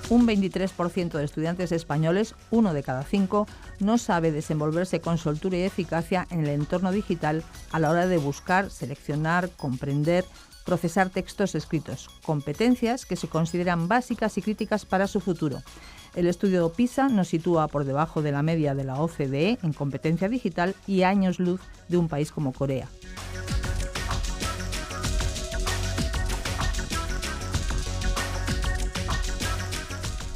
Un 23% de estudiantes españoles, 1 de cada 5, no sabe desenvolverse con soltura y eficacia en el entorno digital a la hora de buscar, seleccionar, comprender, procesar textos escritos, competencias que se consideran básicas y críticas para su futuro. El estudio PISA nos sitúa por debajo de la media de la OCDE en competencia digital y a años luz de un país como Corea.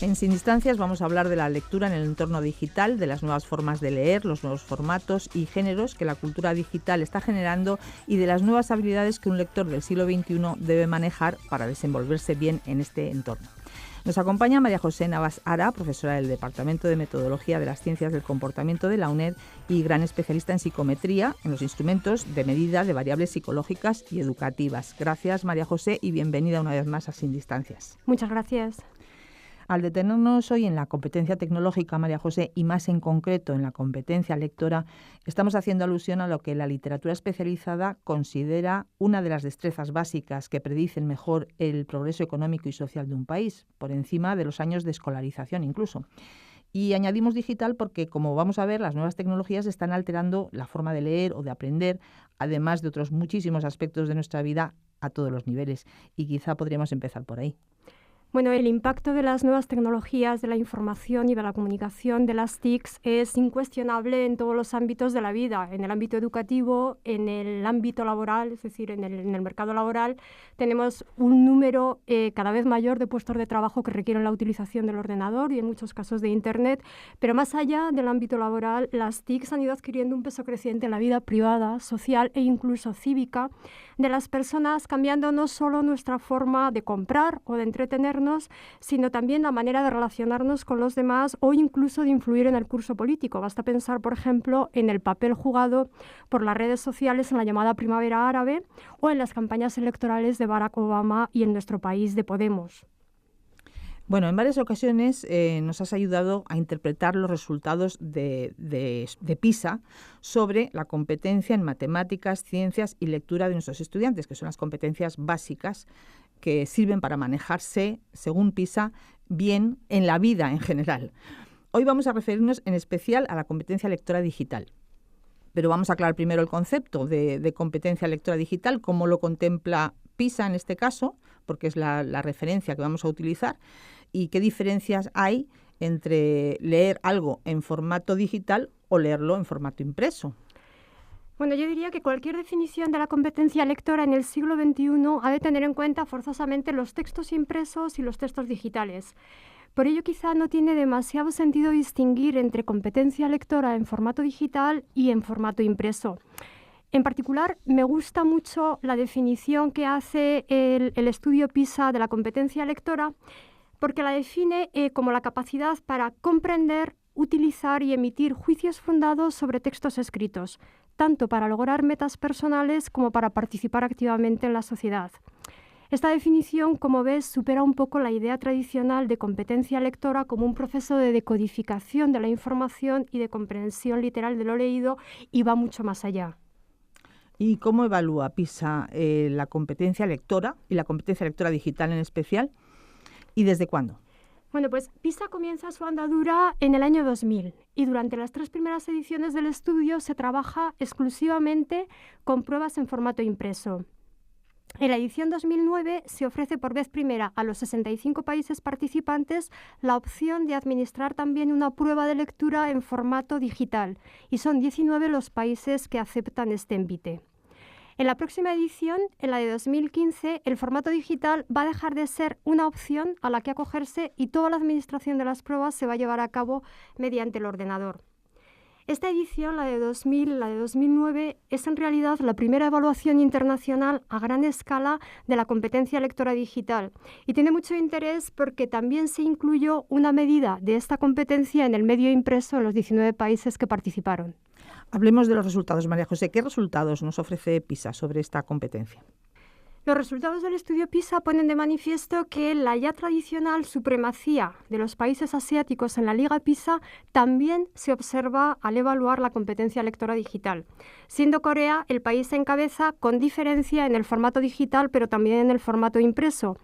En Sin Distancias vamos a hablar de la lectura en el entorno digital, de las nuevas formas de leer, los nuevos formatos y géneros que la cultura digital está generando y de las nuevas habilidades que un lector del siglo XXI debe manejar para desenvolverse bien en este entorno. Nos acompaña María José Navas Ara, profesora del Departamento de Metodología de las Ciencias del Comportamiento de la UNED y gran especialista en psicometría en los instrumentos de medida de variables psicológicas y educativas. Gracias, María José, y bienvenida una vez más a Sin Distancias. Muchas gracias. Al detenernos hoy en la competencia tecnológica, María José, y más en concreto en la competencia lectora, estamos haciendo alusión a lo que la literatura especializada considera una de las destrezas básicas que predicen mejor el progreso económico y social de un país, por encima de los años de escolarización incluso. Y añadimos digital porque, como vamos a ver, las nuevas tecnologías están alterando la forma de leer o de aprender, además de otros muchísimos aspectos de nuestra vida a todos los niveles. Y quizá podríamos empezar por ahí. Bueno, el impacto de las nuevas tecnologías de la información y de la comunicación, de las TICs, es incuestionable en todos los ámbitos de la vida. En el ámbito educativo, en el ámbito laboral, es decir, en el mercado laboral, tenemos un número cada vez mayor de puestos de trabajo que requieren la utilización del ordenador y en muchos casos de Internet. Pero más allá del ámbito laboral, las TICs han ido adquiriendo un peso creciente en la vida privada, social e incluso cívica de las personas, cambiando no solo nuestra forma de comprar o de entretenernos, sino también la manera de relacionarnos con los demás o incluso de influir en el curso político. Basta pensar, por ejemplo, en el papel jugado por las redes sociales en la llamada Primavera Árabe o en las campañas electorales de Barack Obama y en nuestro país de Podemos. Bueno, en varias ocasiones nos has ayudado a interpretar los resultados de PISA sobre la competencia en matemáticas, ciencias y lectura de nuestros estudiantes, que son las competencias básicas que sirven para manejarse, según PISA, bien en la vida en general. Hoy vamos a referirnos en especial a la competencia lectora digital. Pero vamos a aclarar primero el concepto de competencia lectora digital, cómo lo contempla PISA en este caso, porque es la referencia que vamos a utilizar, y qué diferencias hay entre leer algo en formato digital o leerlo en formato impreso. Bueno, yo diría que cualquier definición de la competencia lectora en el siglo XXI ha de tener en cuenta forzosamente los textos impresos y los textos digitales. Por ello, quizá no tiene demasiado sentido distinguir entre competencia lectora en formato digital y en formato impreso. En particular, me gusta mucho la definición que hace el estudio PISA de la competencia lectora, porque la define como la capacidad para comprender, utilizar y emitir juicios fundados sobre textos escritos, tanto para lograr metas personales como para participar activamente en la sociedad. Esta definición, como ves, supera un poco la idea tradicional de competencia lectora como un proceso de decodificación de la información y de comprensión literal de lo leído y va mucho más allá. ¿Y cómo evalúa PISA la competencia lectora y la competencia lectora digital en especial? ¿Y desde cuándo? Bueno, pues PISA comienza su andadura en el año 2000 y durante las 3 primeras ediciones del estudio se trabaja exclusivamente con pruebas en formato impreso. En la edición 2009 se ofrece por vez primera a los 65 países participantes la opción de administrar también una prueba de lectura en formato digital y son 19 los países que aceptan este envite. En la próxima edición, en la de 2015, el formato digital va a dejar de ser una opción a la que acogerse y toda la administración de las pruebas se va a llevar a cabo mediante el ordenador. Esta edición, la de 2000, la de 2009, es en realidad la primera evaluación internacional a gran escala de la competencia lectora digital y tiene mucho interés porque también se incluyó una medida de esta competencia en el medio impreso en los 19 países que participaron. Hablemos de los resultados, María José. ¿Qué resultados nos ofrece PISA sobre esta competencia? Los resultados del estudio PISA ponen de manifiesto que la ya tradicional supremacía de los países asiáticos en la Liga PISA también se observa al evaluar la competencia lectora digital, siendo Corea el país en cabeza con diferencia en el formato digital, pero también en el formato impreso.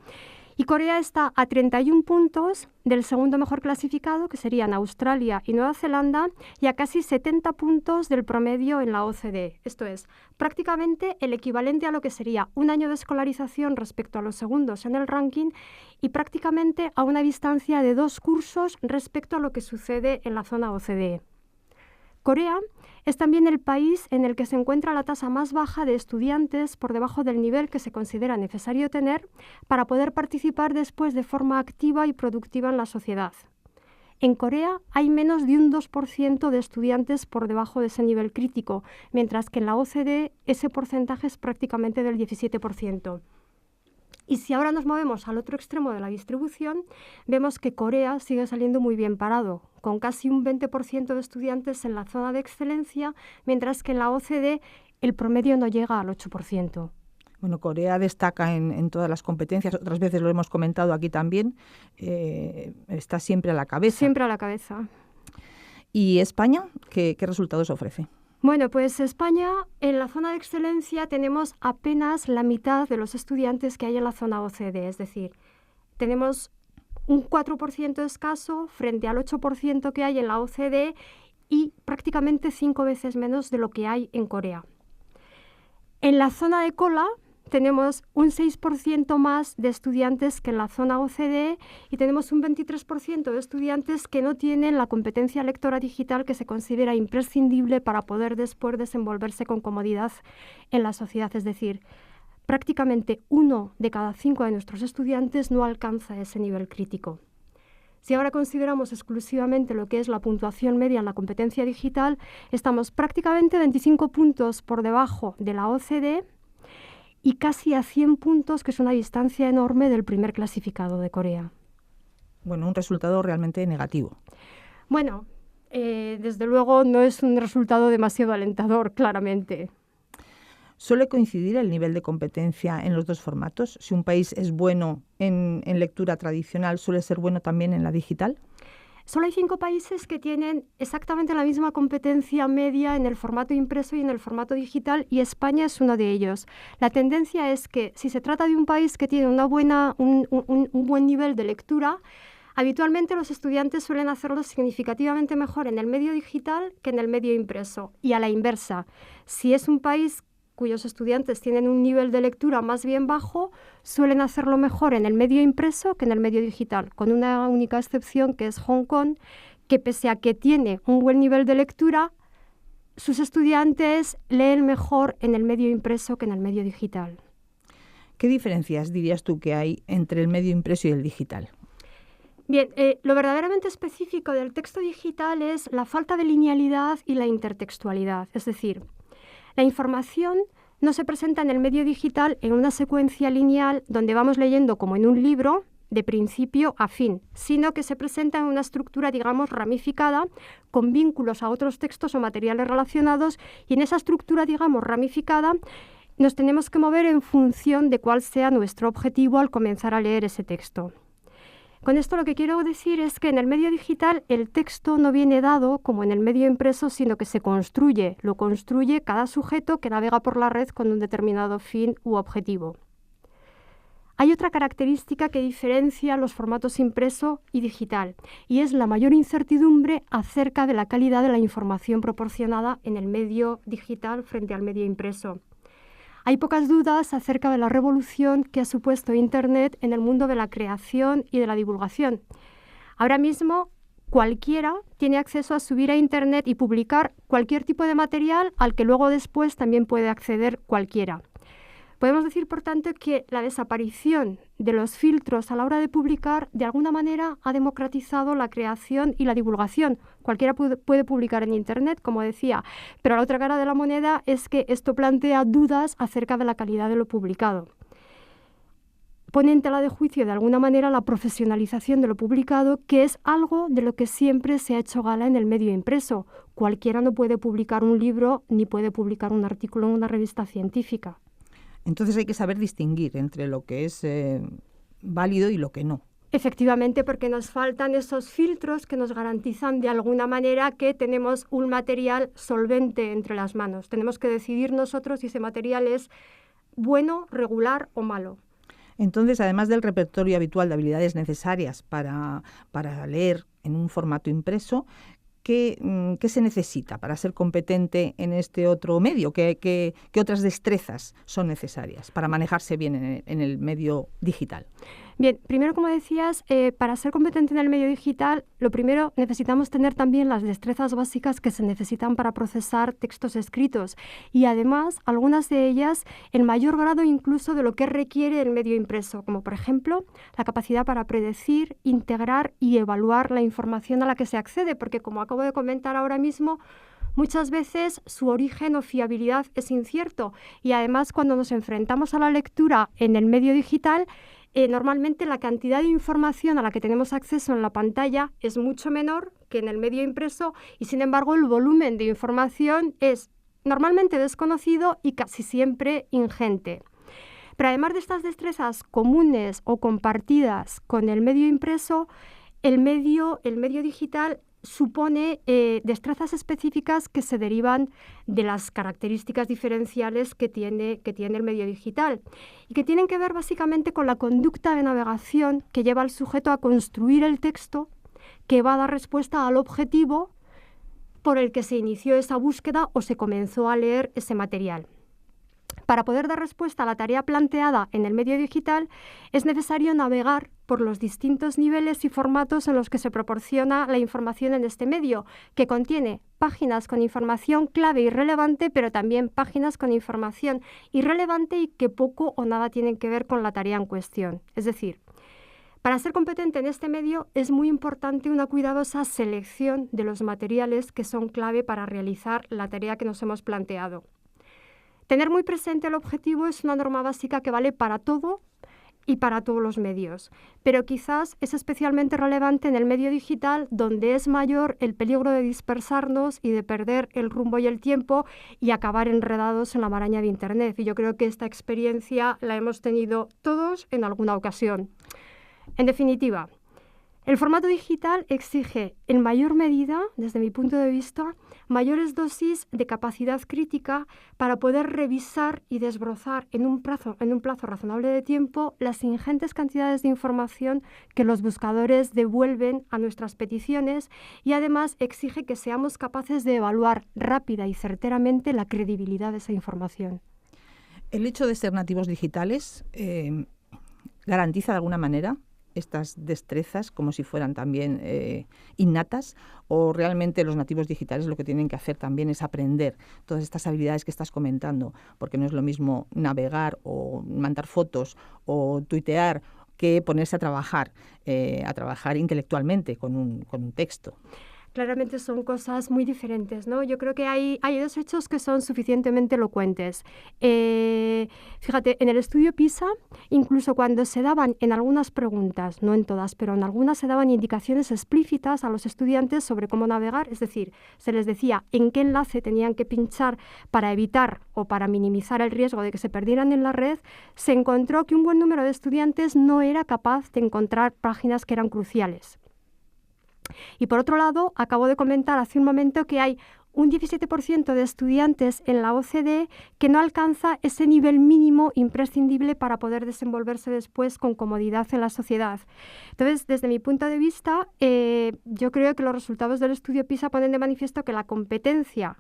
Y Corea está a 31 puntos del segundo mejor clasificado, que serían Australia y Nueva Zelanda, y a casi 70 puntos del promedio en la OCDE. Esto es, prácticamente el equivalente a lo que sería un año de escolarización respecto a los segundos en el ranking y prácticamente a una distancia de 2 cursos respecto a lo que sucede en la zona OCDE. Corea es también el país en el que se encuentra la tasa más baja de estudiantes por debajo del nivel que se considera necesario tener para poder participar después de forma activa y productiva en la sociedad. En Corea hay menos de un 2% de estudiantes por debajo de ese nivel crítico, mientras que en la OCDE ese porcentaje es prácticamente del 17%. Y si ahora nos movemos al otro extremo de la distribución, vemos que Corea sigue saliendo muy bien parado, con casi un 20% de estudiantes en la zona de excelencia, mientras que en la OCDE el promedio no llega al 8%. Bueno, Corea destaca en todas las competencias, otras veces lo hemos comentado aquí también, está siempre a la cabeza. Siempre a la cabeza. ¿Y España qué resultados ofrece? Bueno, pues España, en la zona de excelencia tenemos apenas la mitad de los estudiantes que hay en la zona OCDE, es decir, tenemos un 4% escaso frente al 8% que hay en la OCDE y prácticamente 5 veces menos de lo que hay en Corea. En la zona de cola tenemos un 6% más de estudiantes que en la zona OCDE y tenemos un 23% de estudiantes que no tienen la competencia lectora digital que se considera imprescindible para poder después desenvolverse con comodidad en la sociedad. Es decir, prácticamente 1 de cada 5 de nuestros estudiantes no alcanza ese nivel crítico. Si ahora consideramos exclusivamente lo que es la puntuación media en la competencia digital, estamos prácticamente 25 puntos por debajo de la OCDE y casi a 100 puntos, que es una distancia enorme del primer clasificado de Corea. Bueno, un resultado realmente negativo. Bueno, desde luego no es un resultado demasiado alentador, claramente. ¿Suele coincidir el nivel de competencia en los dos formatos? Si un país es bueno en lectura tradicional, ¿suele ser bueno también en la digital? Solo hay 5 países que tienen exactamente la misma competencia media en el formato impreso y en el formato digital, y España es uno de ellos. La tendencia es que si se trata de un país que tiene un buen nivel de lectura, habitualmente los estudiantes suelen hacerlo significativamente mejor en el medio digital que en el medio impreso. Y a la inversa, si es un país cuyos estudiantes tienen un nivel de lectura más bien bajo, suelen hacerlo mejor en el medio impreso que en el medio digital, con una única excepción que es Hong Kong, que pese a que tiene un buen nivel de lectura, sus estudiantes leen mejor en el medio impreso que en el medio digital. ¿Qué diferencias dirías tú que hay entre el medio impreso y el digital? Bien, lo verdaderamente específico del texto digital es la falta de linealidad y la intertextualidad, es decir, la información no se presenta en el medio digital en una secuencia lineal donde vamos leyendo como en un libro de principio a fin, sino que se presenta en una estructura, digamos, ramificada, con vínculos a otros textos o materiales relacionados, y en esa estructura, digamos, ramificada, nos tenemos que mover en función de cuál sea nuestro objetivo al comenzar a leer ese texto. Con esto lo que quiero decir es que en el medio digital el texto no viene dado como en el medio impreso, sino que se construye, lo construye cada sujeto que navega por la red con un determinado fin u objetivo. Hay otra característica que diferencia los formatos impreso y digital, y es la mayor incertidumbre acerca de la calidad de la información proporcionada en el medio digital frente al medio impreso. Hay pocas dudas acerca de la revolución que ha supuesto Internet en el mundo de la creación y de la divulgación. Ahora mismo, cualquiera tiene acceso a subir a Internet y publicar cualquier tipo de material al que luego después también puede acceder cualquiera. Podemos decir, por tanto, que la desaparición de los filtros a la hora de publicar de alguna manera ha democratizado la creación y la divulgación. Cualquiera puede publicar en Internet, como decía, pero la otra cara de la moneda es que esto plantea dudas acerca de la calidad de lo publicado. Pone en tela de juicio de alguna manera la profesionalización de lo publicado, que es algo de lo que siempre se ha hecho gala en el medio impreso. Cualquiera no puede publicar un libro ni puede publicar un artículo en una revista científica. Entonces hay que saber distinguir entre lo que es válido y lo que no. Efectivamente, porque nos faltan esos filtros que nos garantizan de alguna manera que tenemos un material solvente entre las manos. Tenemos que decidir nosotros si ese material es bueno, regular o malo. Entonces, además del repertorio habitual de habilidades necesarias para leer en un formato impreso, ¿qué se necesita para ser competente en este otro medio? ¿Qué otras destrezas son necesarias para manejarse bien en el medio digital? Bien, primero, como decías, para ser competente en el medio digital, lo primero necesitamos tener también las destrezas básicas que se necesitan para procesar textos escritos y además algunas de ellas en mayor grado incluso de lo que requiere el medio impreso, como por ejemplo la capacidad para predecir, integrar y evaluar la información a la que se accede, porque como acabo de comentar ahora mismo, muchas veces su origen o fiabilidad es incierto y además cuando nos enfrentamos a la lectura en el medio digital, normalmente la cantidad de información a la que tenemos acceso en la pantalla es mucho menor que en el medio impreso y sin embargo el volumen de información es normalmente desconocido y casi siempre ingente. Pero además de estas destrezas comunes o compartidas con el medio impreso, el medio digital supone destrezas específicas que se derivan de las características diferenciales que tiene el medio digital y que tienen que ver básicamente con la conducta de navegación que lleva al sujeto a construir el texto que va a dar respuesta al objetivo por el que se inició esa búsqueda o se comenzó a leer ese material. Para poder dar respuesta a la tarea planteada en el medio digital, es necesario navegar por los distintos niveles y formatos en los que se proporciona la información en este medio, que contiene páginas con información clave y relevante, pero también páginas con información irrelevante y que poco o nada tienen que ver con la tarea en cuestión. Es decir, para ser competente en este medio es muy importante una cuidadosa selección de los materiales que son clave para realizar la tarea que nos hemos planteado. Tener muy presente el objetivo es una norma básica que vale para todo y para todos los medios, pero quizás es especialmente relevante en el medio digital donde es mayor el peligro de dispersarnos y de perder el rumbo y el tiempo y acabar enredados en la maraña de Internet. Y yo creo que esta experiencia la hemos tenido todos en alguna ocasión. En definitiva, el formato digital exige en mayor medida, desde mi punto de vista, mayores dosis de capacidad crítica para poder revisar y desbrozar en un plazo razonable de tiempo las ingentes cantidades de información que los buscadores devuelven a nuestras peticiones y además exige que seamos capaces de evaluar rápida y certeramente la credibilidad de esa información. ¿El hecho de ser nativos digitales garantiza de alguna manera estas destrezas como si fueran también innatas, o realmente los nativos digitales lo que tienen que hacer también es aprender todas estas habilidades que estás comentando, porque no es lo mismo navegar o mandar fotos o tuitear que ponerse a trabajar intelectualmente con un texto? Claramente son cosas muy diferentes, ¿no? Yo creo que hay dos hechos que son suficientemente elocuentes. Fíjate, en el estudio PISA, incluso cuando se daban en algunas preguntas, no en todas, pero en algunas se daban indicaciones explícitas a los estudiantes sobre cómo navegar, es decir, se les decía en qué enlace tenían que pinchar para evitar o para minimizar el riesgo de que se perdieran en la red, se encontró que un buen número de estudiantes no era capaz de encontrar páginas que eran cruciales. Y por otro lado, acabo de comentar hace un momento que hay un 17% de estudiantes en la OCDE que no alcanza ese nivel mínimo imprescindible para poder desenvolverse después con comodidad en la sociedad. Entonces, desde mi punto de vista, yo creo que los resultados del estudio PISA ponen de manifiesto que la competencia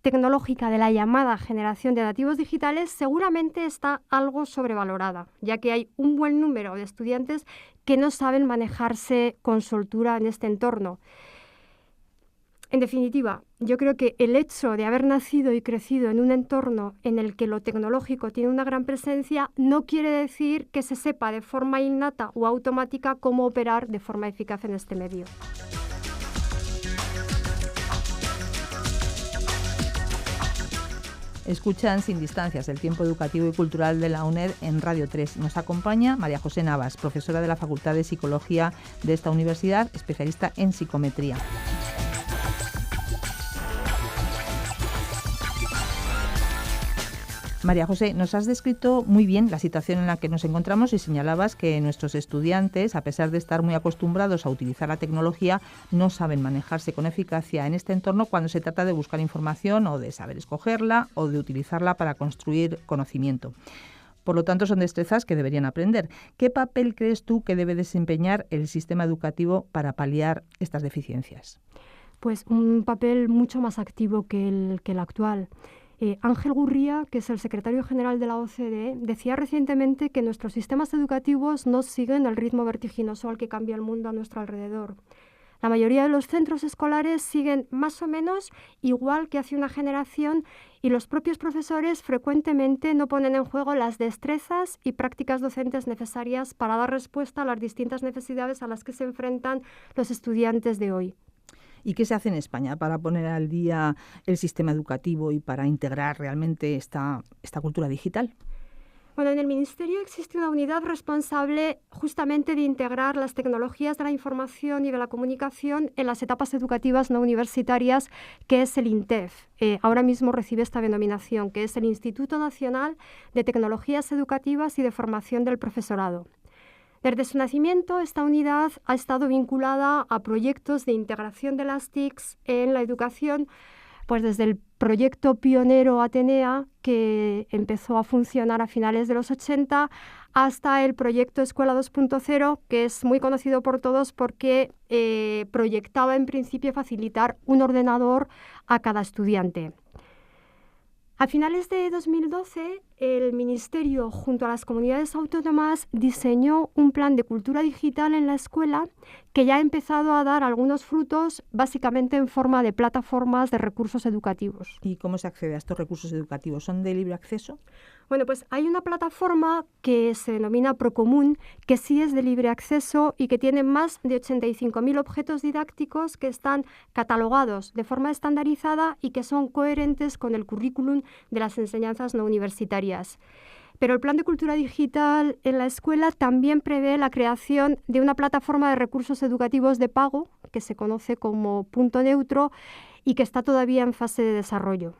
tecnológica de la llamada generación de nativos digitales seguramente está algo sobrevalorada, ya que hay un buen número de estudiantes que no saben manejarse con soltura en este entorno. En definitiva, yo creo que el hecho de haber nacido y crecido en un entorno en el que lo tecnológico tiene una gran presencia no quiere decir que se sepa de forma innata o automática cómo operar de forma eficaz en este medio. Escuchan Sin Distancias, el tiempo educativo y cultural de la UNED en Radio 3. Nos acompaña María José Navas, profesora de la Facultad de Psicología de esta universidad, especialista en psicometría. María José, nos has descrito muy bien la situación en la que nos encontramos y señalabas que nuestros estudiantes, a pesar de estar muy acostumbrados a utilizar la tecnología, no saben manejarse con eficacia en este entorno cuando se trata de buscar información o de saber escogerla o de utilizarla para construir conocimiento. Por lo tanto, son destrezas que deberían aprender. ¿Qué papel crees tú que debe desempeñar el sistema educativo para paliar estas deficiencias? Pues un papel mucho más activo que el actual. Ángel Gurría, que es el secretario general de la OCDE, decía recientemente que nuestros sistemas educativos no siguen el ritmo vertiginoso al que cambia el mundo a nuestro alrededor. La mayoría de los centros escolares siguen más o menos igual que hace una generación y los propios profesores frecuentemente no ponen en juego las destrezas y prácticas docentes necesarias para dar respuesta a las distintas necesidades a las que se enfrentan los estudiantes de hoy. ¿Y qué se hace en España para poner al día el sistema educativo y para integrar realmente esta cultura digital? Bueno, en el Ministerio existe una unidad responsable justamente de integrar las tecnologías de la información y de la comunicación en las etapas educativas no universitarias, que es el INTEF. Ahora mismo recibe esta denominación, que es el Instituto Nacional de Tecnologías Educativas y de Formación del Profesorado. Desde su nacimiento, esta unidad ha estado vinculada a proyectos de integración de las TICs en la educación, pues desde el proyecto pionero Atenea, que empezó a funcionar a finales de los 80, hasta el proyecto Escuela 2.0, que es muy conocido por todos porque proyectaba en principio facilitar un ordenador a cada estudiante. A finales de 2012, el Ministerio, junto a las comunidades autónomas, diseñó un plan de cultura digital en la escuela que ya ha empezado a dar algunos frutos, básicamente en forma de plataformas de recursos educativos. ¿Y cómo se accede a estos recursos educativos? ¿Son de libre acceso? Bueno, pues hay una plataforma que se denomina Procomún, que sí es de libre acceso y que tiene más de 85.000 objetos didácticos que están catalogados de forma estandarizada y que son coherentes con el currículum de las enseñanzas no universitarias. Pero el Plan de Cultura Digital en la escuela también prevé la creación de una plataforma de recursos educativos de pago, que se conoce como Punto Neutro y que está todavía en fase de desarrollo.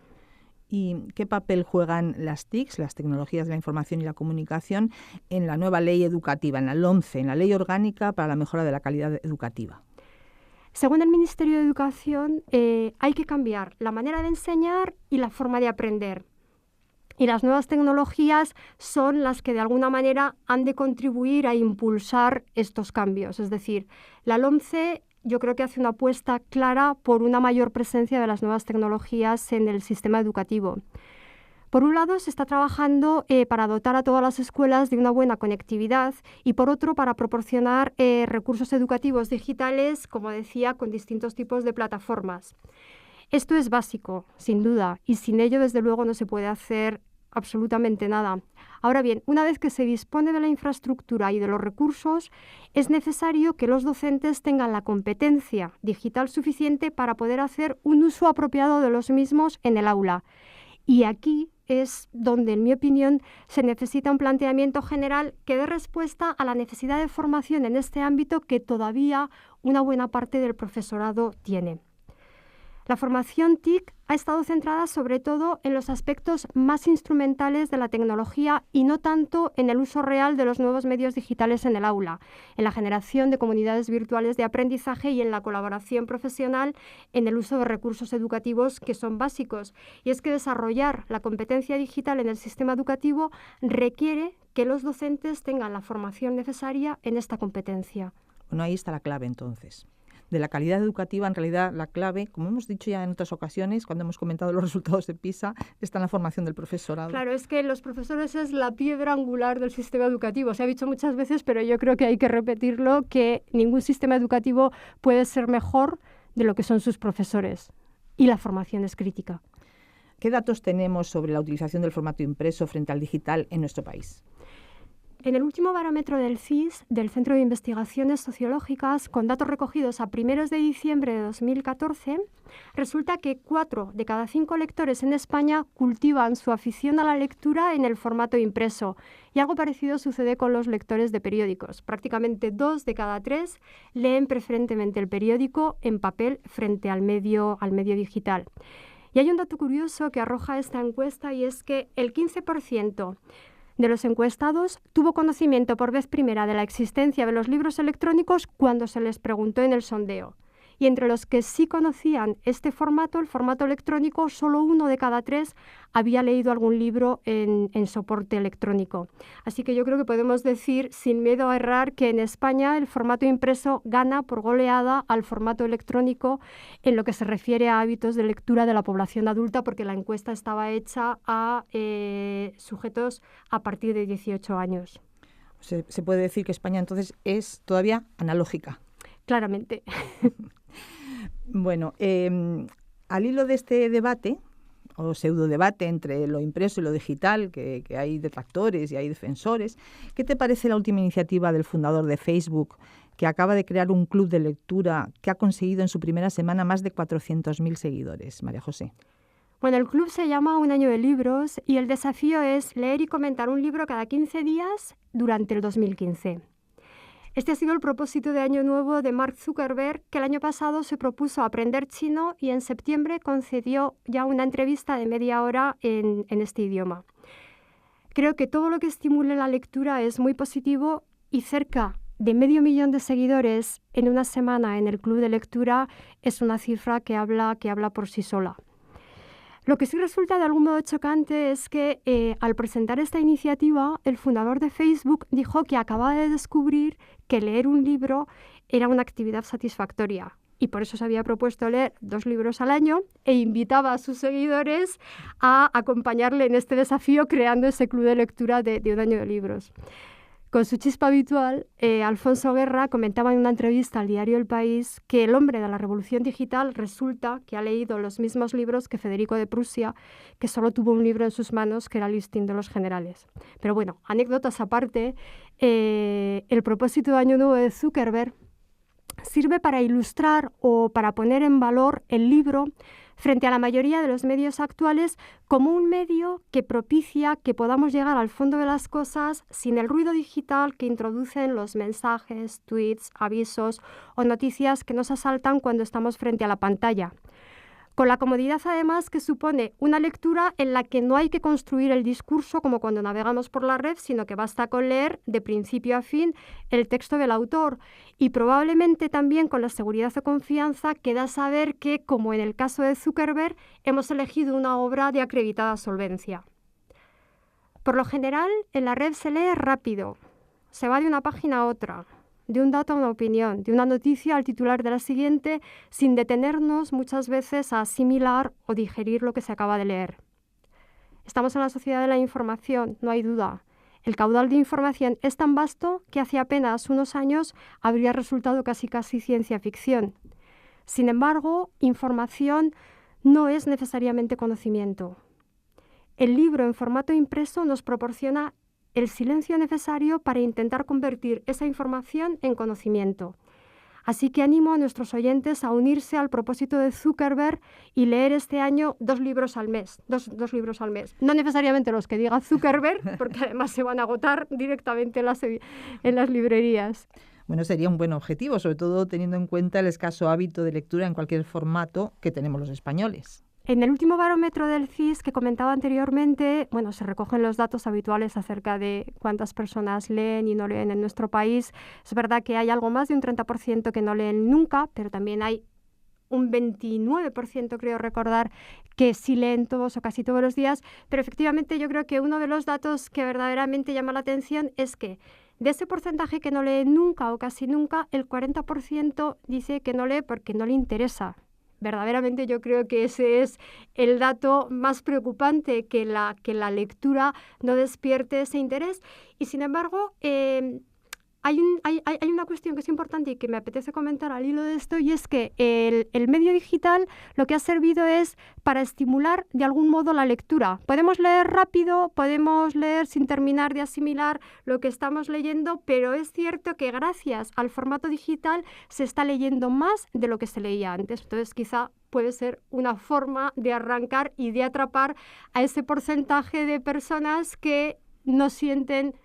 ¿Y qué papel juegan las TICs, las tecnologías de la información y la comunicación, en la nueva ley educativa, en la LOMCE, en la Ley Orgánica para la Mejora de la Calidad Educativa? Según el Ministerio de Educación, hay que cambiar la manera de enseñar y la forma de aprender. Y las nuevas tecnologías son las que de alguna manera han de contribuir a impulsar estos cambios. Es decir, la LOMCE yo creo que hace una apuesta clara por una mayor presencia de las nuevas tecnologías en el sistema educativo. Por un lado, se está trabajando para dotar a todas las escuelas de una buena conectividad y, por otro, para proporcionar recursos educativos digitales, como decía, con distintos tipos de plataformas. Esto es básico, sin duda, y sin ello, desde luego, no se puede hacer absolutamente nada. Ahora bien, una vez que se dispone de la infraestructura y de los recursos, es necesario que los docentes tengan la competencia digital suficiente para poder hacer un uso apropiado de los mismos en el aula. Y aquí es donde, en mi opinión, se necesita un planteamiento general que dé respuesta a la necesidad de formación en este ámbito que todavía una buena parte del profesorado tiene. La formación TIC ha estado centrada sobre todo en los aspectos más instrumentales de la tecnología y no tanto en el uso real de los nuevos medios digitales en el aula, en la generación de comunidades virtuales de aprendizaje y en la colaboración profesional en el uso de recursos educativos que son básicos. Y es que desarrollar la competencia digital en el sistema educativo requiere que los docentes tengan la formación necesaria en esta competencia. Bueno, ahí está la clave entonces. De la calidad educativa, en realidad, la clave, como hemos dicho ya en otras ocasiones, cuando hemos comentado los resultados de PISA, está en la formación del profesorado. Claro, es que los profesores es la piedra angular del sistema educativo. Se ha dicho muchas veces, pero yo creo que hay que repetirlo, que ningún sistema educativo puede ser mejor de lo que son sus profesores. Y la formación es crítica. ¿Qué datos tenemos sobre la utilización del formato impreso frente al digital en nuestro país? En el último barómetro del CIS, del Centro de Investigaciones Sociológicas, con datos recogidos a 1 de diciembre de 2014, resulta que 4 de cada 5 lectores en España cultivan su afición a la lectura en el formato impreso. Y algo parecido sucede con los lectores de periódicos. Prácticamente 2 de cada 3 leen preferentemente el periódico en papel frente al medio digital. Y hay un dato curioso que arroja esta encuesta y es que el 15% de los encuestados tuvo conocimiento por vez primera de la existencia de los libros electrónicos cuando se les preguntó en el sondeo. Y entre los que sí conocían este formato, el formato electrónico, solo 1 de cada 3 había leído algún libro en soporte electrónico. Así que yo creo que podemos decir, sin miedo a errar, que en España el formato impreso gana por goleada al formato electrónico en lo que se refiere a hábitos de lectura de la población adulta, porque la encuesta estaba hecha a sujetos a partir de 18 años. Se puede decir que España entonces es todavía analógica. Claramente. Bueno, al hilo de este debate, o pseudodebate entre lo impreso y lo digital, que hay detractores y hay defensores, ¿qué te parece la última iniciativa del fundador de Facebook, que acaba de crear un club de lectura que ha conseguido en su primera semana más de 400.000 seguidores? María José. Bueno, el club se llama Un Año de Libros y el desafío es leer y comentar un libro cada 15 días durante el 2015. Este ha sido el propósito de Año Nuevo de Mark Zuckerberg, que el año pasado se propuso aprender chino y en septiembre concedió ya una entrevista de media hora en este idioma. Creo que todo lo que estimule la lectura es muy positivo y cerca de 500.000 de seguidores en una semana en el club de lectura es una cifra que habla por sí sola. Lo que sí resulta de algún modo chocante es que al presentar esta iniciativa, el fundador de Facebook dijo que acababa de descubrir que leer un libro era una actividad satisfactoria y por eso se había propuesto leer 2 libros al año e invitaba a sus seguidores a acompañarle en este desafío creando ese club de lectura de Un Año de Libros. Con su chispa habitual, Alfonso Guerra comentaba en una entrevista al diario El País que el hombre de la revolución digital resulta que ha leído los mismos libros que Federico de Prusia, que solo tuvo un libro en sus manos, que era el Listín de los Generales. Pero bueno, anécdotas aparte, el propósito de Año Nuevo de Zuckerberg sirve para ilustrar o para poner en valor el libro frente a la mayoría de los medios actuales como un medio que propicia que podamos llegar al fondo de las cosas sin el ruido digital que introducen los mensajes, tweets, avisos o noticias que nos asaltan cuando estamos frente a la pantalla. Con la comodidad además que supone una lectura en la que no hay que construir el discurso como cuando navegamos por la red, sino que basta con leer de principio a fin el texto del autor y probablemente también con la seguridad o confianza que da saber que, como en el caso de Zuckerberg, hemos elegido una obra de acreditada solvencia. Por lo general, en la red se lee rápido, se va de una página a otra, de un dato a una opinión, de una noticia al titular de la siguiente, sin detenernos muchas veces a asimilar o digerir lo que se acaba de leer. Estamos en la sociedad de la información, no hay duda. El caudal de información es tan vasto que hace apenas unos años habría resultado casi ciencia ficción. Sin embargo, información no es necesariamente conocimiento. El libro en formato impreso nos proporciona el silencio necesario para intentar convertir esa información en conocimiento. Así que animo a nuestros oyentes a unirse al propósito de Zuckerberg y leer este año 2 libros al mes. Dos libros al mes. No necesariamente los que diga Zuckerberg, porque además se van a agotar directamente en las librerías. Bueno, sería un buen objetivo, sobre todo teniendo en cuenta el escaso hábito de lectura en cualquier formato que tenemos los españoles. En el último barómetro del CIS que comentaba anteriormente, bueno, se recogen los datos habituales acerca de cuántas personas leen y no leen en nuestro país. Es verdad que hay algo más de un 30% que no leen nunca, pero también hay un 29%, creo recordar, que sí leen todos o casi todos los días. Pero efectivamente yo creo que uno de los datos que verdaderamente llama la atención es que de ese porcentaje que no lee nunca o casi nunca, el 40% dice que no lee porque no le interesa. Verdaderamente yo creo que ese es el dato más preocupante, que la lectura no despierte ese interés. Y sin embargo, hay una cuestión que es importante y que me apetece comentar al hilo de esto, y es que el medio digital lo que ha servido es para estimular de algún modo la lectura. Podemos leer rápido, podemos leer sin terminar de asimilar lo que estamos leyendo, pero es cierto que gracias al formato digital se está leyendo más de lo que se leía antes. Entonces quizá puede ser una forma de arrancar y de atrapar a ese porcentaje de personas que no sienten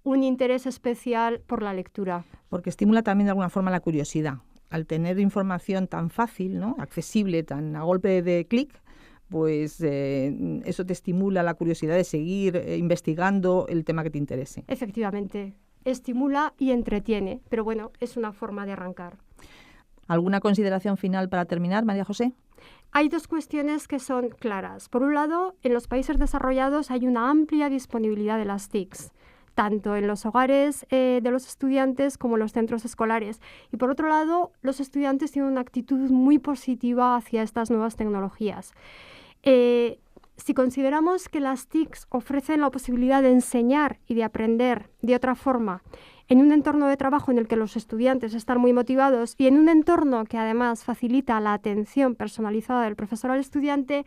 un interés especial por la lectura. Porque estimula también de alguna forma la curiosidad. Al tener información tan fácil, ¿no?, accesible, tan a golpe de clic, pues eso te estimula la curiosidad de seguir investigando el tema que te interese. Efectivamente, estimula y entretiene, pero bueno, es una forma de arrancar. ¿Alguna consideración final para terminar, María José? Hay dos cuestiones que son claras. Por un lado, en los países desarrollados hay una amplia disponibilidad de las TICs, tanto en los hogares de los estudiantes como en los centros escolares. Y por otro lado, los estudiantes tienen una actitud muy positiva hacia estas nuevas tecnologías. Si consideramos que las TICs ofrecen la posibilidad de enseñar y de aprender de otra forma en un entorno de trabajo en el que los estudiantes están muy motivados y en un entorno que además facilita la atención personalizada del profesor al estudiante,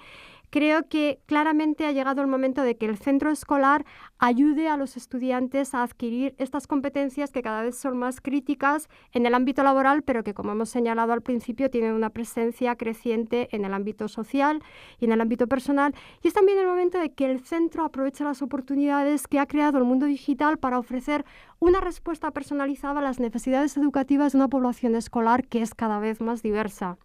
creo que claramente ha llegado el momento de que el centro escolar ayude a los estudiantes a adquirir estas competencias que cada vez son más críticas en el ámbito laboral, pero que, como hemos señalado al principio, tienen una presencia creciente en el ámbito social y en el ámbito personal. Y es también el momento de que el centro aproveche las oportunidades que ha creado el mundo digital para ofrecer una respuesta personalizada a las necesidades educativas de una población escolar que es cada vez más diversa.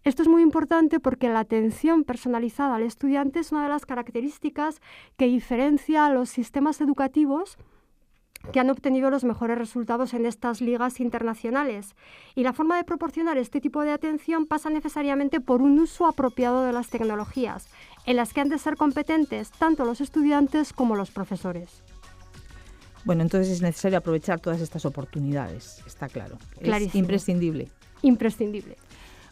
Esto es muy importante porque la atención personalizada al estudiante es una de las características que diferencia a los sistemas educativos que han obtenido los mejores resultados en estas ligas internacionales. Y la forma de proporcionar este tipo de atención pasa necesariamente por un uso apropiado de las tecnologías, en las que han de ser competentes tanto los estudiantes como los profesores. Bueno, entonces es necesario aprovechar todas estas oportunidades, está claro. Clarísimo. Es imprescindible. Imprescindible.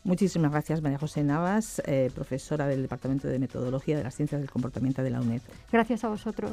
Muchísimas gracias, María José Navas, profesora del Departamento de Metodología de las Ciencias del Comportamiento de la UNED. Gracias a vosotros.